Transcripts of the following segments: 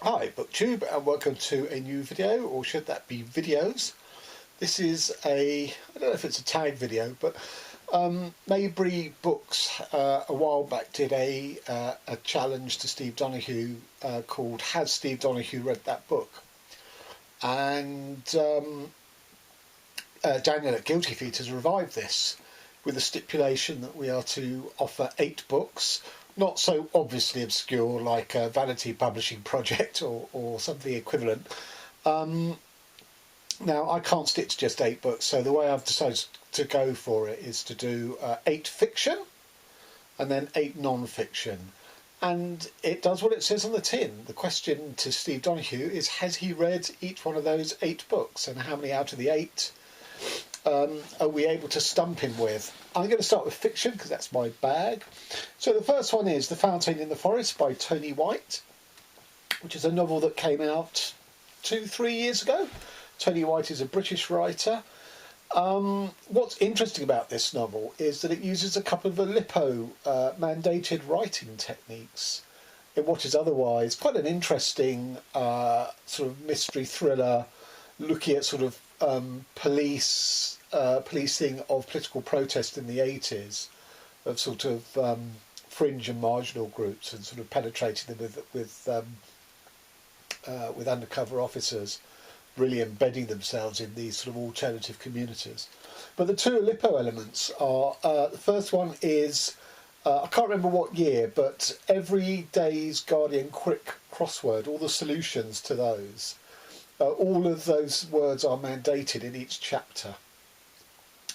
Hi BookTube, and welcome to a new video, or should that be videos. This is I don't know if it's a tag video, but Maybury Books a while back did a challenge to Steve Donoghue called Has Steve Donoghue Read That Book? And Daniel at Guilty Feet has revived this with the stipulation that we are to offer 8 books, not so obviously obscure like a Vanity Publishing Project or something equivalent. Now, I can't stick to just 8 books, so the way I've decided to go for it is to do 8 fiction and then 8 non-fiction. And it does what it says on the tin. The question to Steve Donoghue is, has he read each one of those 8 books? And how many out of the 8 are we able to stump him with? I'm going to start with fiction because that's my bag. So the first one is The Fountain in the Forest by Tony White, which is a novel that came out 2-3 years ago. Tony White is a British writer. What's interesting about this novel is that it uses a couple of Aleppo mandated writing techniques in what is otherwise quite an interesting sort of mystery thriller, looking at sort of policing of political protest in the 80s, of sort of fringe and marginal groups, and sort of penetrating them with undercover officers, really embedding themselves in these sort of alternative communities. But the 2 Aleppo elements are, the first one is, I can't remember what year, but every day's Guardian quick crossword, all the solutions to those, all of those words are mandated in each chapter.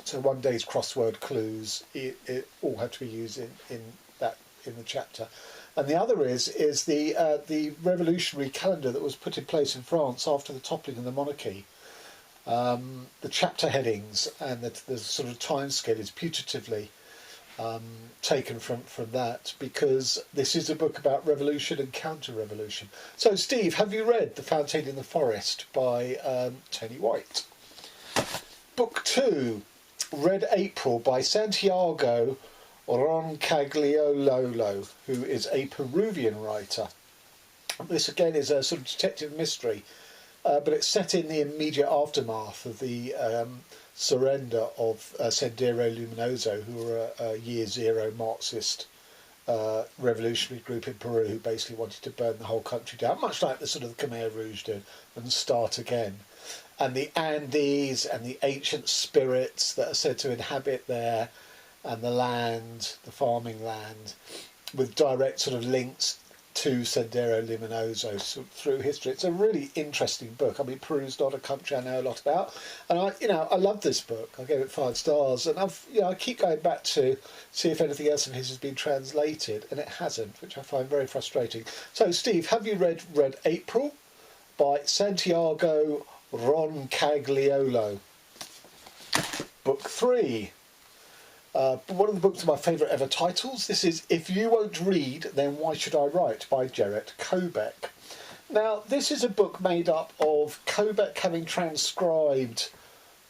So one day's crossword clues, it all have to be used in the chapter. And the other is the revolutionary calendar that was put in place in France after the toppling of the monarchy. The chapter headings and the sort of time scale is putatively taken from that, because this is a book about revolution and counter-revolution. So Steve, have you read The Fountain in the Forest by Tony White? Book 2, Red April by Santiago Roncagliolo, who is a Peruvian writer. This again is a sort of detective mystery, but it's set in the immediate aftermath of the surrender of Sendero Luminoso, who were a Year Zero Marxist revolutionary group in Peru who basically wanted to burn the whole country down, much like the sort of the Khmer Rouge did, and start again. And the Andes and the ancient spirits that are said to inhabit there, and the land, the farming land, with direct sort of links to Sendero Luminoso through history. It's a really interesting book. I mean, Peru's not a country I know a lot about, and I love this book. I gave it 5 stars, and I keep going back to see if anything else of his has been translated, and it hasn't, which I find very frustrating. So, Steve, have you read Red April by Santiago Roncagliolo? Book 3. One of the books of my favourite ever titles. This is If You Won't Read, Then Why Should I Write by Jarrett Kobek. Now, this is a book made up of Kobek having transcribed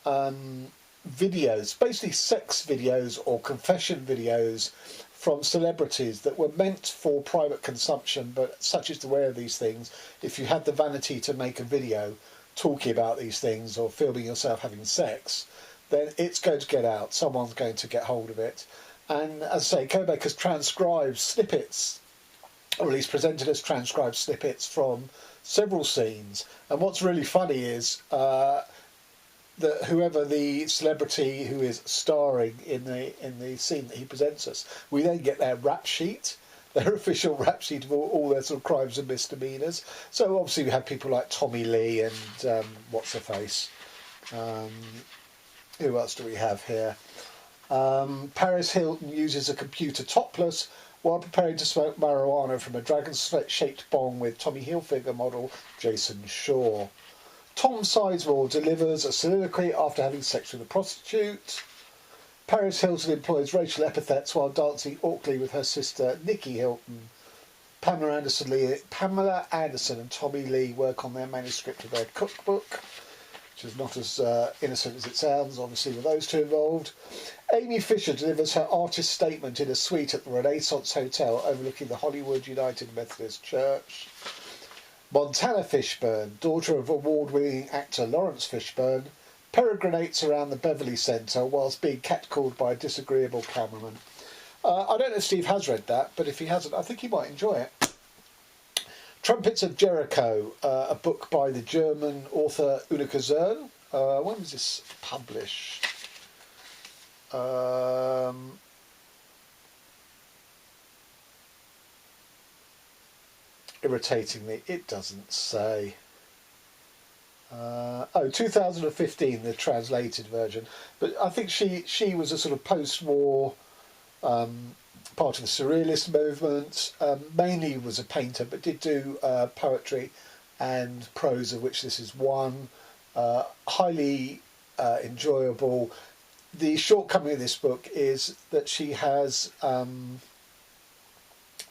videos, basically sex videos or confession videos from celebrities that were meant for private consumption, but such is the way of these things, if you had the vanity to make a video talking about these things or filming yourself having sex, then it's going to get out. Someone's going to get hold of it. And as I say, Kobek has transcribed snippets, or at least presented as transcribed snippets from several scenes. And what's really funny is that whoever the celebrity who is starring in the scene that he presents us, we then get their rap sheet, their official rap sheet of all their sort of crimes and misdemeanours. So obviously we have people like Tommy Lee and what's her face. Who else do we have here? Paris Hilton uses a computer topless while preparing to smoke marijuana from a dragon-shaped bong with Tommy Hilfiger model Jason Shaw. Tom Sizemore delivers a soliloquy after having sex with a prostitute. Paris Hilton employs racial epithets while dancing awkwardly with her sister Nikki Hilton. Pamela Anderson and Tommy Lee work on their manuscript of their cookbook, which is not as innocent as it sounds, obviously, with those 2 involved. Amy Fisher delivers her artist statement in a suite at the Renaissance Hotel overlooking the Hollywood United Methodist Church. Montana Fishburne, daughter of award-winning actor Lawrence Fishburne, peregrinates around the Beverly Centre whilst being catcalled by a disagreeable cameraman. I don't know if Steve has read that, but if he hasn't, I think he might enjoy it. Trumpets of Jericho, a book by the German author Ulrike Zern. When was this published? Irritatingly, it doesn't say. 2015, the translated version. But I think she was a sort of post-war part of the Surrealist movement. Mainly was a painter, but did do poetry and prose, of which this is one. Highly enjoyable. The shortcoming of this book is that she has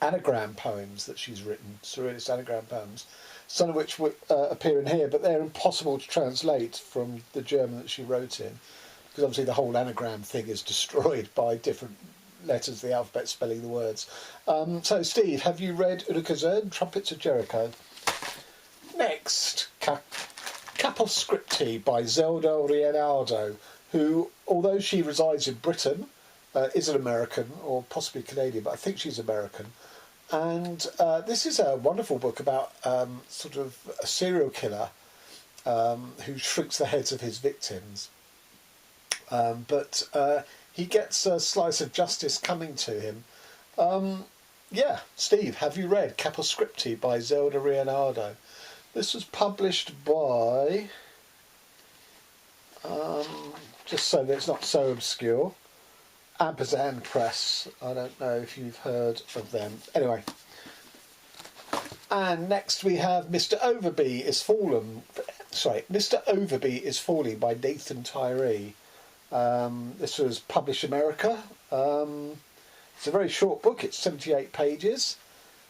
anagram poems that she's written, Surrealist anagram poems, some of which appear in here, but they're impossible to translate from the German that she wrote in, because obviously the whole anagram thing is destroyed by different letters of the alphabet spelling the words. So, Steve, have you read Ulrike Zern, Trumpets of Jericho? Next, Capo Scripty by Zelda Rienardo, who, although she resides in Britain, is an American, or possibly Canadian, but I think she's American. And this is a wonderful book about sort of a serial killer who shrinks the heads of his victims. But he gets a slice of justice coming to him. Yeah, Steve, have you read Capo Scripty by Zelda Rienardo? This was published by, just so that it's not so obscure, Ampersand Press. I don't know if you've heard of them. Anyway. And next we have Mr. Overby is Fallen. Sorry, Mr. Overby is Falling by Nathan Tyree. This was Publish America. It's a very short book. It's 78 pages.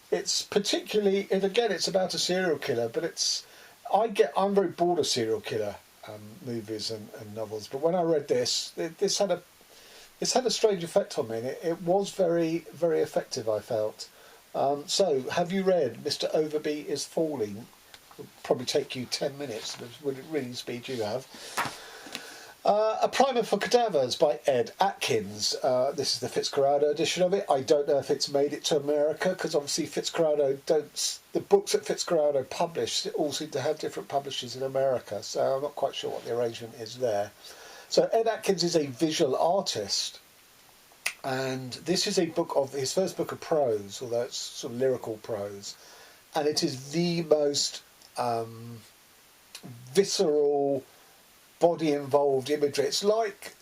It's particularly, and again, it's about a serial killer, but I'm very bored of serial killer movies and novels. But when I read this had a strange effect on me, and it was very, very effective, I felt. So, have you read Mr. Overby is Falling? It'll probably take you 10 minutes, with reading speed you have. A Primer for Cadavers by Ed Atkins. This is the Fitzcarraldo edition of it. I don't know if it's made it to America, because obviously the books that Fitzcarraldo published all seem to have different publishers in America, so I'm not quite sure what the arrangement is there. So Ed Atkins is a visual artist, and this is his first book of prose, although it's sort of lyrical prose, and it is the most visceral, body-involved imagery. It's like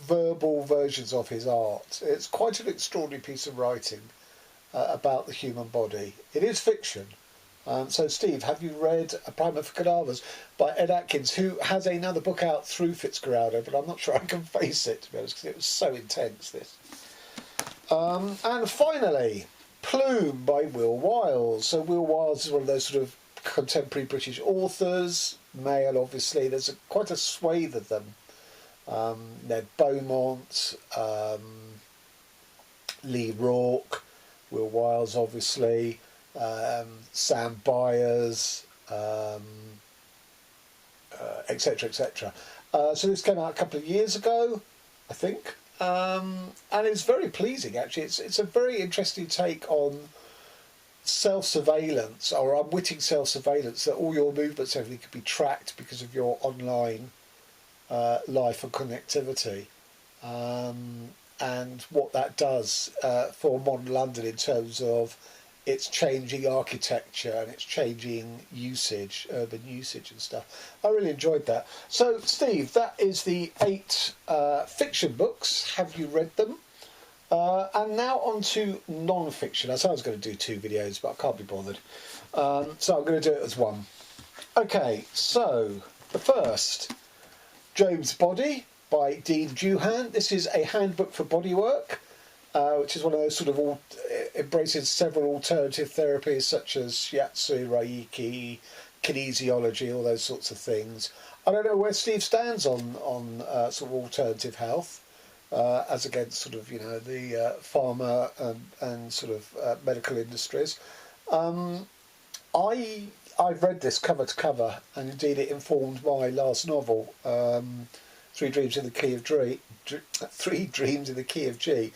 verbal versions of his art. It's quite an extraordinary piece of writing about the human body. It is fiction. So, Steve, have you read A Primer for Cadavers by Ed Atkins, who has another book out through Fitzcarraldo, but I'm not sure I can face it, to be honest, because it was so intense, this. And finally, Plume by Will Wiles. So Will Wiles is one of those sort of contemporary British authors, male obviously. There's quite a swathe of them. Ned Beaumont, Lee Rourke, Will Wiles obviously, Sam Byers, etc, etc. So this came out a couple of years ago, I think, and it's very pleasing actually. It's a very interesting take on self-surveillance, or unwitting self-surveillance, that all your movements, everything could be tracked because of your online life and connectivity, and what that does for modern London in terms of its changing architecture and its changing usage, urban usage and stuff. I really enjoyed that. So, Steve, that is the 8 fiction books. Have you read them? And now on to non-fiction. I said I was going to do 2 videos, but I can't be bothered. So I'm going to do it as one. Okay, so the first, Job's Body by Dean Duhan. This is a handbook for bodywork, which is one of those sort of embraces several alternative therapies such as shiatsu, reiki, kinesiology, all those sorts of things. I don't know where Steve stands on sort of alternative health, as against sort of, you know, the pharma and sort of medical industries. I've read this cover to cover, and indeed it informed my last novel, Three Dreams in the Key of Three Dreams in the Key of G.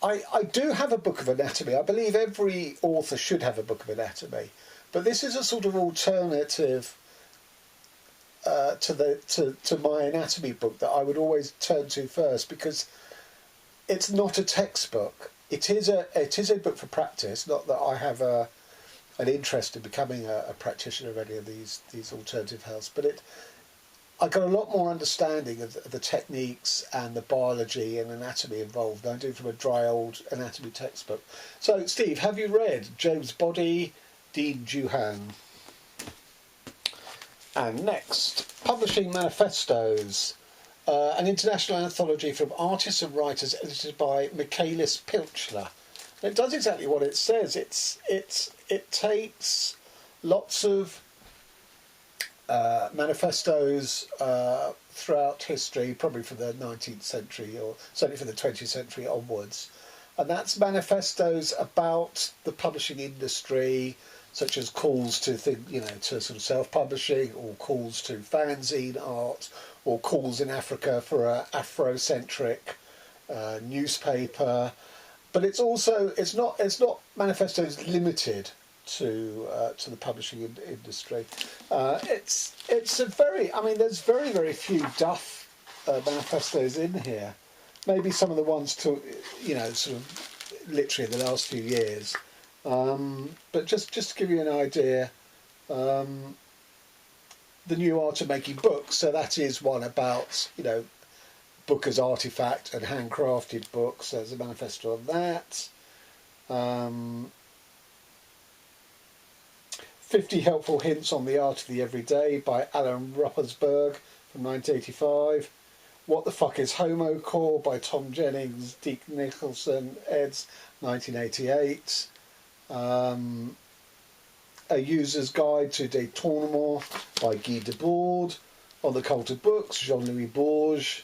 I do have a book of anatomy. I believe every author should have a book of anatomy, but this is a sort of alternative to my anatomy book that I would always turn to first, because it's not a textbook. It is a book for practice. Not that I have an interest in becoming a practitioner of any of these alternative healths, but I got a lot more understanding of the techniques and the biology and anatomy involved than I do from a dry old anatomy textbook. So, Steve, have you read Job's Body, Dean Juhan? And next, Publishing Manifestos, an international anthology from artists and writers, edited by Michaelis Pilchler. It does exactly what it says. It takes lots of manifestos throughout history, probably from the 19th century or certainly from the 20th century onwards, and that's manifestos about the publishing industry, such as calls to to sort of self-publishing, or calls to fanzine art, or calls in Africa for an Afrocentric newspaper. But it's not manifestos limited to the publishing industry. It's a very, I mean, there's very few duff manifestos in here. Maybe some of the ones to sort of literally in the last few years. But just to give you an idea, the new art of making books. So that is one about book as artifact and handcrafted books. There's a manifesto on that. 50 Helpful Hints on the Art of the Everyday by Alan Ruppersberg from 1985. What the Fuck is Homo Core by Tom Jennings, Deke Nicholson, eds. 1988. A User's Guide to Détournement by Guy Debord. On the Cult of Books, Jean-Louis Bourges.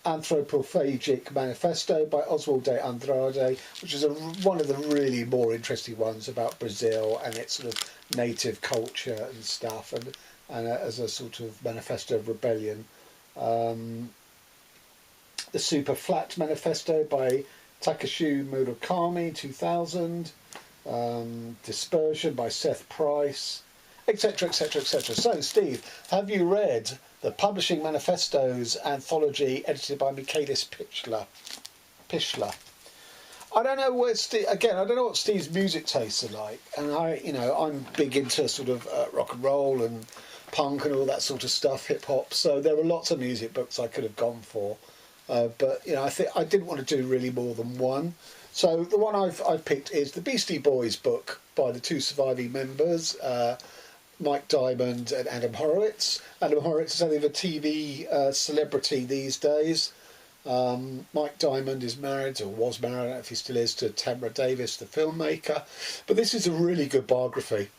Anthropophagic Manifesto by Oswald de Andrade, which is one of the really more interesting ones about Brazil and its sort of native culture and stuff, and as a sort of manifesto of rebellion. The Super Flat Manifesto by Takashi Murakami, 2000. Dispersion by Seth Price, etc, etc, etc. So, Steve, have you read the Publishing Manifestos anthology edited by Michaelis Pilchler? I don't know where I don't know what Steve's music tastes are like, and I'm big into sort of rock and roll and punk and all that sort of stuff, hip hop. So there were lots of music books I could have gone for, but I think I didn't want to do really more than one. So the one I've picked is the Beastie Boys book by the two surviving members, Mike Diamond and Adam Horowitz. Adam Horowitz is only a TV celebrity these days. Mike Diamond is married, or was married, I don't know if he still is, to Tamra Davis, the filmmaker. But this is a really good biography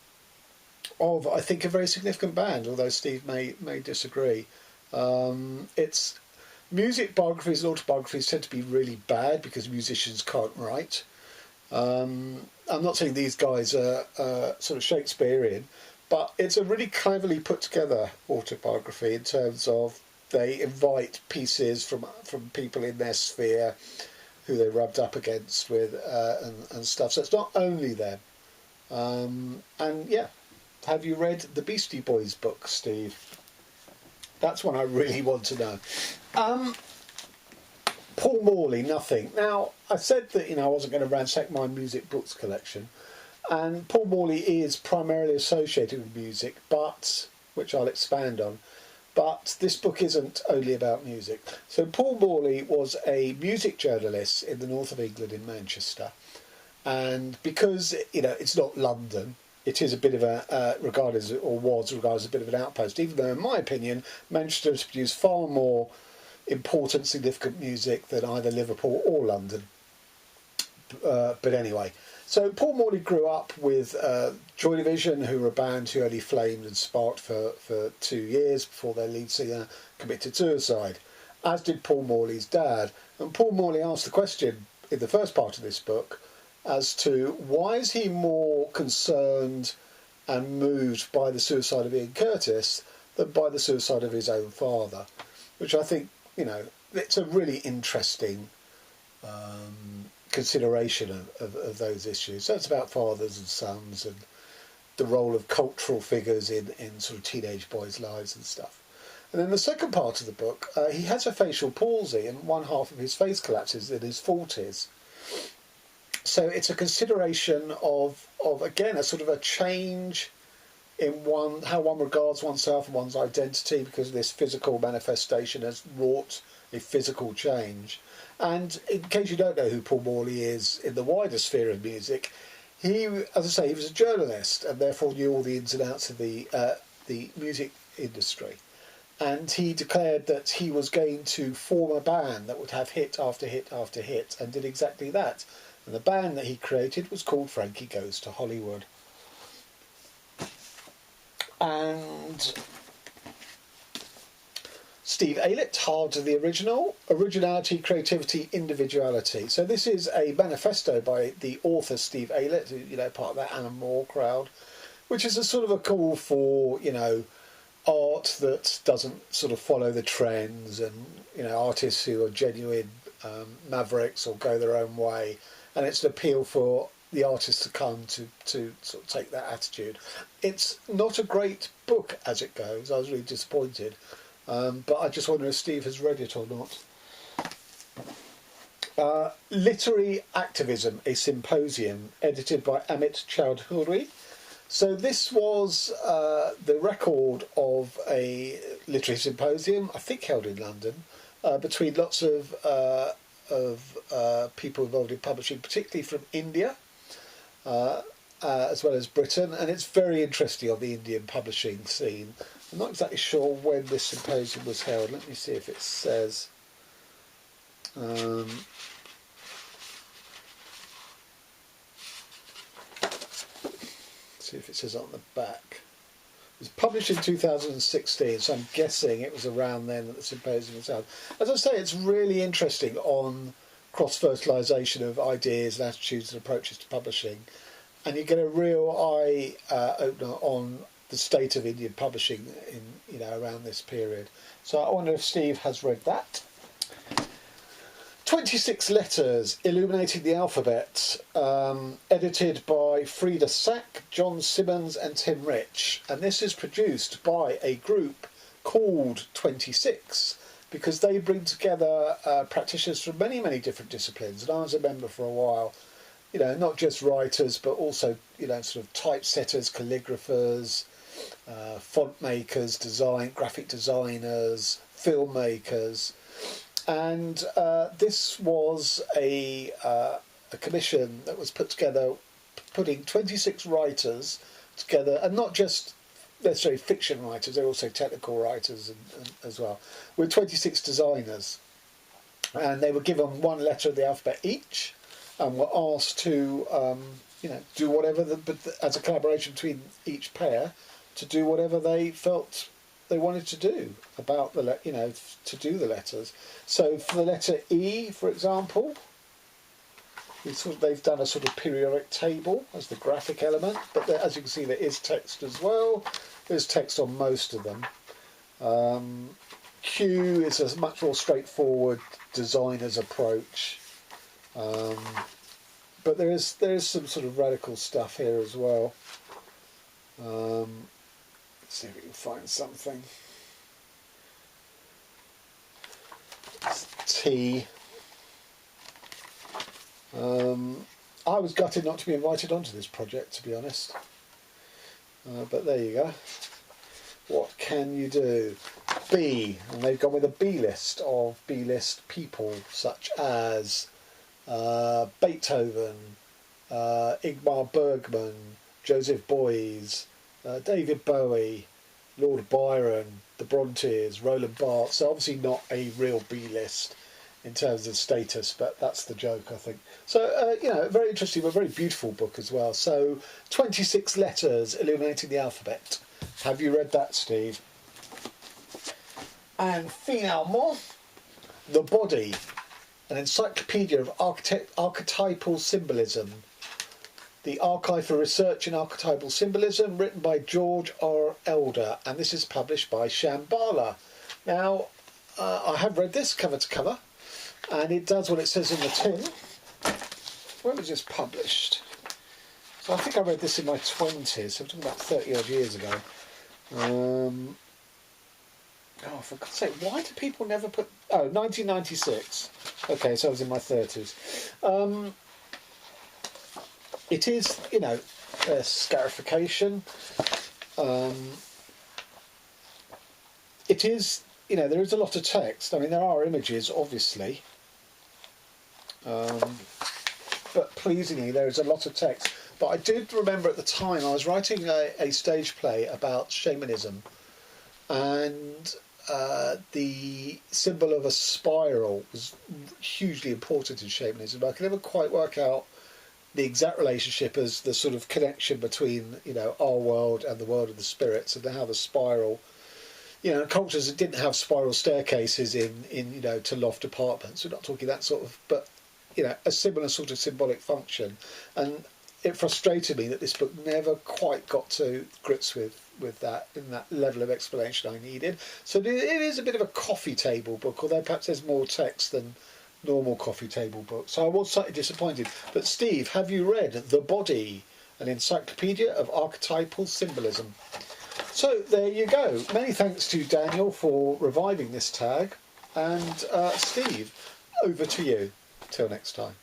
of, I think, a very significant band, although Steve may disagree. It's music biographies and autobiographies tend to be really bad because musicians can't write. I'm not saying these guys are sort of Shakespearean, but it's a really cleverly put together autobiography in terms of they invite pieces from people in their sphere who they rubbed up against with and stuff. So it's not only them. And yeah, have you read the Beastie Boys book, Steve? That's one I really want to know. Paul Morley, Nothing. Now, I said that I wasn't going to ransack my music books collection, and Paul Morley is primarily associated with music, but which I'll expand on. But this book isn't only about music. So Paul Morley was a music journalist in the north of England in Manchester, and because it's not London, it is a bit of a was regarded as a bit of an outpost, even though, in my opinion, Manchester has produced far more important, significant music than either Liverpool or London. But anyway, so Paul Morley grew up with Joy Division, who were a band who only flamed and sparked for 2 years before their lead singer committed suicide, as did Paul Morley's dad. And Paul Morley asked the question in the first part of this book, as to why is he more concerned and moved by the suicide of Ian Curtis than by the suicide of his own father, which I think, you know, it's a really interesting consideration of those issues. So it's about fathers and sons and the role of cultural figures in sort of teenage boys' lives and stuff. And then the second part of the book, he has a facial palsy and one half of his face collapses in his 40s. So it's a consideration of again, a sort of a change in how one regards oneself and one's identity, because this physical manifestation has wrought a physical change. And in case you don't know who Paul Morley is in the wider sphere of music, he, as I say, he was a journalist and therefore knew all the ins and outs of the music industry. And he declared that he was going to form a band that would have hit after hit after hit, and did exactly that. And the band that he created was called Frankie Goes to Hollywood. And Steve Aylett, Hard to the Original, Originality, Creativity, Individuality. So this is a manifesto by the author Steve Aylett, who, you know, part of that Alan Moore crowd, which is a sort of a call for, you know, art that doesn't sort of follow the trends, and, you know, artists who are genuine mavericks or go their own way. And it's an appeal for the artists to come to sort of take that attitude. It's not a great book as it goes. I was really disappointed. But I just wonder if Steve has read it or not. Literary Activism, a Symposium, edited by Amit Chowdhury. So this was the record of a literary symposium, I think held in London, between lots of people involved in publishing, particularly from India, as well as Britain. And it's very interesting on the Indian publishing scene. I'm not exactly sure when this symposium was held. Let me see if it says. See if it says on the back. It was published in 2016, so I'm guessing it was around then that the symposium was held. As I say, it's really interesting on cross-fertilisation of ideas and attitudes and approaches to publishing, and you get a real eye opener on the state of Indian publishing in, you know, around this period. So I wonder if Steve has read that. 26 Letters, Illuminating the Alphabet, edited by Frida Sack, John Simmons and Tim Rich. And this is produced by a group called 26, because they bring together practitioners from many, many different disciplines. And I was a member for a while, you know, not just writers, but also, you know, sort of typesetters, calligraphers, font makers, graphic designers, filmmakers. And this was a commission that was put together, putting 26 writers together, and not just necessarily fiction writers, they're also technical writers as well, with 26 designers. And they were given one letter of the alphabet each, and were asked to, you know, do whatever, as a collaboration between each pair, to do whatever they felt they wanted to do about the, you know, to do the letters. So for the letter E, for example, they've done a sort of periodic table as the graphic element, but there, as you can see, there is text as well. There's text on most of them. Q is a much more straightforward designer's approach, but there is some sort of radical stuff here as well. Let's see if we can find something. T. I was gutted not to be invited onto this project, to be honest. But there you go. What can you do? B, and they've gone with a B list of B-list people such as Beethoven, Ingmar Bergman, Joseph Beuys, David Bowie, Lord Byron, the Brontes, Roland Barthes. So obviously not a real B-list in terms of status, but that's the joke, I think. So, you know, very interesting, but very beautiful book as well. So, 26 Letters, Illuminating the Alphabet. Have you read that, Steve? And finalement, The Body, an encyclopedia of archetypal symbolism, The Archive for Research in Archetypal Symbolism, written by George R. Elder, and this is published by Shambhala. Now, I have read this cover to cover, and it does what it says in the tin. When was this published? So I think I read this in my 20s, so I'm talking about 30 odd years ago. Oh, for God's sake, why do people never put... Oh, 1996. Okay, so I was in my 30s. It is, you know, scarification. It is, you know, there is a lot of text. I mean, there are images, obviously. But pleasingly, there is a lot of text. But I did remember at the time, I was writing a stage play about shamanism. And the symbol of a spiral was hugely important in shamanism. I could never quite work out the exact relationship as the sort of connection between, you know, our world and the world of the spirits, and how the spiral, you know, cultures that didn't have spiral staircases in you know, to loft apartments. We're not talking that sort of, but, you know, a similar sort of symbolic function. And it frustrated me that this book never quite got to grips with that, in that level of explanation I needed. So it is a bit of a coffee table book, although perhaps there's more text than normal coffee table books. So I was slightly disappointed. But Steve, have you read The Body, an encyclopedia of archetypal symbolism? So there you go. Many thanks to Daniel for reviving this tag. And Steve, over to you. Till next time.